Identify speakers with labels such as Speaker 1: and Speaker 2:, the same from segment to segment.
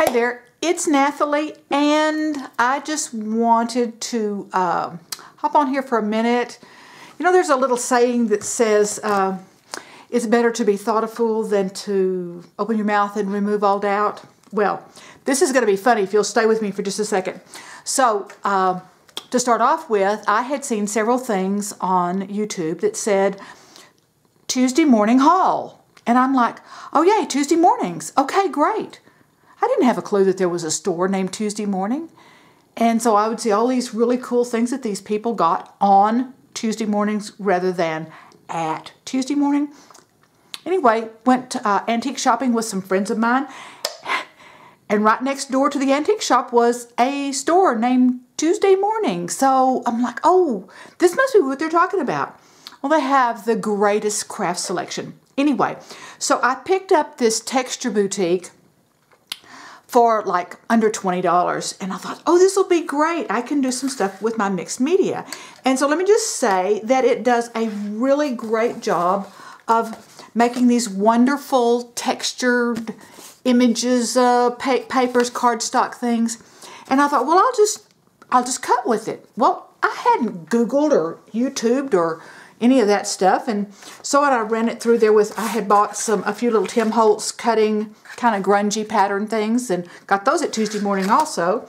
Speaker 1: Hey there, it's Nathalie, and I just wanted to hop on here for a minute. You know, there's a little saying that says, it's better to be thought a fool than to open your mouth and remove all doubt. Well, this is going to be funny if you'll stay with me for just a second. So, to start off with, I had seen several things on YouTube that said Tuesday morning haul. And I'm like, oh yay, Tuesday mornings. Okay, great. I didn't have a clue that there was a store named Tuesday Morning. And so I would see all these really cool things that these people got on Tuesday mornings rather than at Tuesday morning. Anyway, went to, antique shopping with some friends of mine. And right next door to the antique shop was a store named Tuesday Morning. So I'm like, oh, this must be what they're talking about. Well, they have the greatest craft selection. Anyway, so I picked up this Texture Boutique for like under $20. And I thought, oh, this will be great. I can do some stuff with my mixed media. And so let me just say that it does a really great job of making these wonderful textured images, papers, cardstock things. And I thought, well, I'll just cut with it. Well, I hadn't Googled or YouTubed or any of that stuff, and so I ran it through there with, I had bought a few little Tim Holtz cutting kind of grungy pattern things and got those at Tuesday Morning also.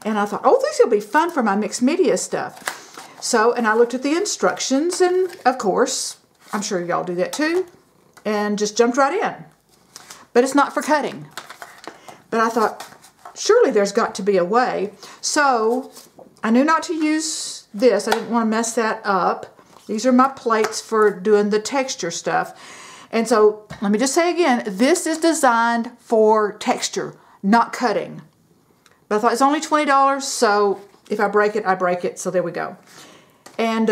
Speaker 1: And I thought, oh, these will be fun for my mixed media stuff. So, and I looked at the instructions, and of course, I'm sure y'all do that too, and just jumped right in. But it's not for cutting. But I thought, surely there's got to be a way. So I knew not to use this. I didn't want to mess that up. These are my plates for doing the texture stuff. And so, let me just say again, this is designed for texture, not cutting. But I thought it's only $20, so if I break it, I break it. So there we go. And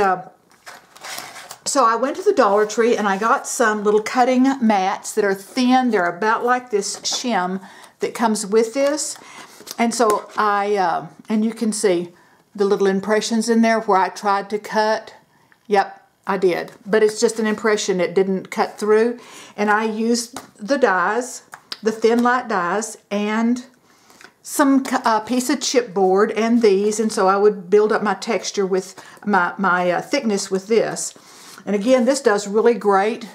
Speaker 1: so I went to the Dollar Tree and I got some little cutting mats that are thin. They're about like this shim that comes with this. And so and you can see the little impressions in there where I tried to cut. Yep, I did. But it's just an impression. It didn't cut through. And I used the dies, the thin light dies, and some piece of chipboard and these. And so I would build up my texture with my thickness with this. And again, this does really great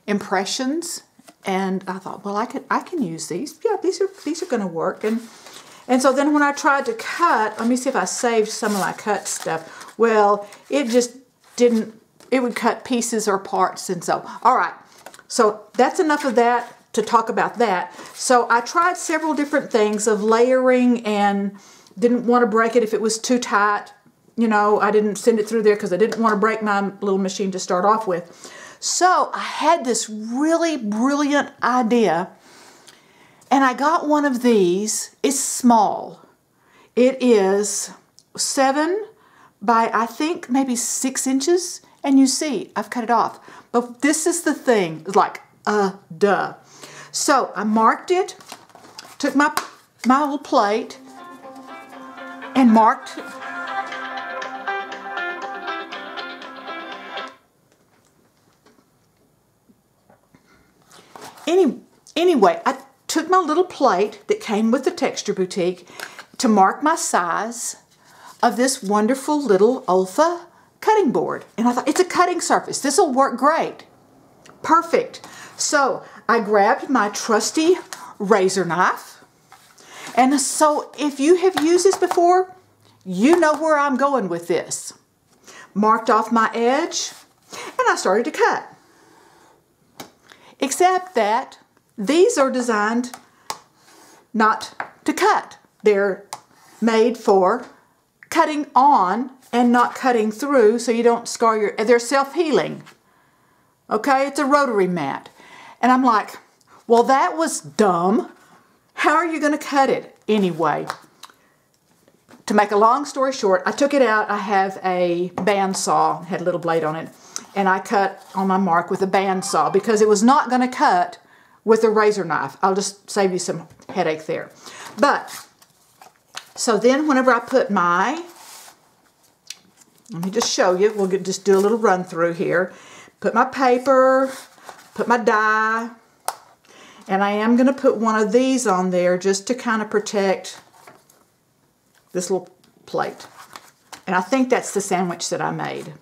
Speaker 1: impressions. And I thought, well, I can use these. Yeah, these are going to work. And so then when I tried to cut, let me see if I saved some of my cut stuff. Well, it just didn't, it would cut pieces or parts. And so, all right, so that's enough of that to talk about that. So I tried several different things of layering and didn't want to break it if it was too tight. You know, I didn't send it through there because I didn't want to break my little machine to start off with. So I had this really brilliant idea, and I got one of these. It's small. It is 7 by, I think, maybe 6 inches. And you see, I've cut it off. But this is the thing, like, duh. So I marked it, took my little plate, and marked. Anyway, I took my little plate that came with the Texture Boutique to mark my size of this wonderful little Olfa cutting board. And I thought, it's a cutting surface. This will work great. Perfect. So I grabbed my trusty razor knife. And so if you have used this before, you know where I'm going with this. Marked off my edge, and I started to cut. Except that these are designed not to cut. They're made for cutting on and not cutting through so you don't scar they're self-healing. Okay, it's a rotary mat. And I'm like, well, that was dumb. How are you going to cut it? Anyway, to make a long story short, I took it out. I have a bandsaw, had a little blade on it, and I cut on my mark with a bandsaw because it was not going to cut with a razor knife. I'll just save you some headache there. But, so then whenever I put my, let me just show you, we'll just do a little run through here. Put my paper, put my die, And I am going to put one of these on there just to kind of protect this little plate. And I think that's the sandwich that I made.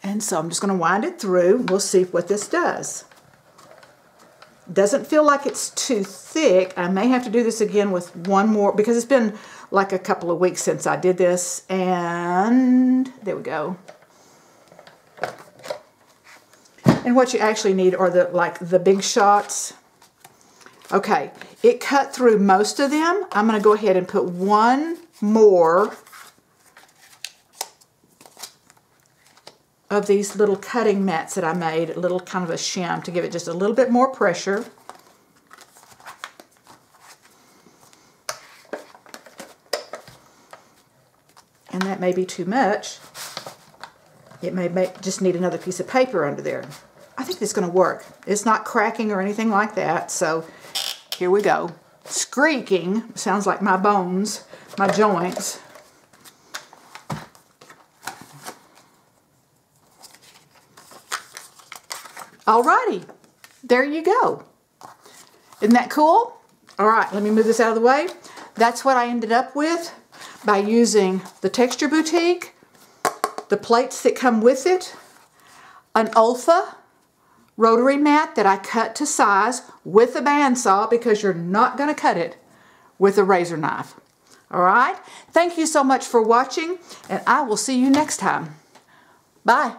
Speaker 1: And so I'm just going to wind it through. We'll see what this does. Doesn't feel like it's too thick. I may have to do this again with one more because it's been like a couple of weeks since I did this. And there we go. And what you actually need are the big shots. Okay, it cut through most of them. I'm going to go ahead and put one more of these little cutting mats that I made, a little kind of a shim to give it just a little bit more pressure. And that may be too much. It may just need another piece of paper under there. I think it's going to work. It's not cracking or anything like that, so here we go. Squeaking sounds like my bones, my joints. Alrighty, there you go. Isn't that cool? All right, let me move this out of the way. That's what I ended up with by using the Texture Boutique, the plates that come with it, an Olfa rotary mat that I cut to size with a bandsaw because you're not going to cut it with a razor knife. All right, thank you so much for watching, and I will see you next time. Bye.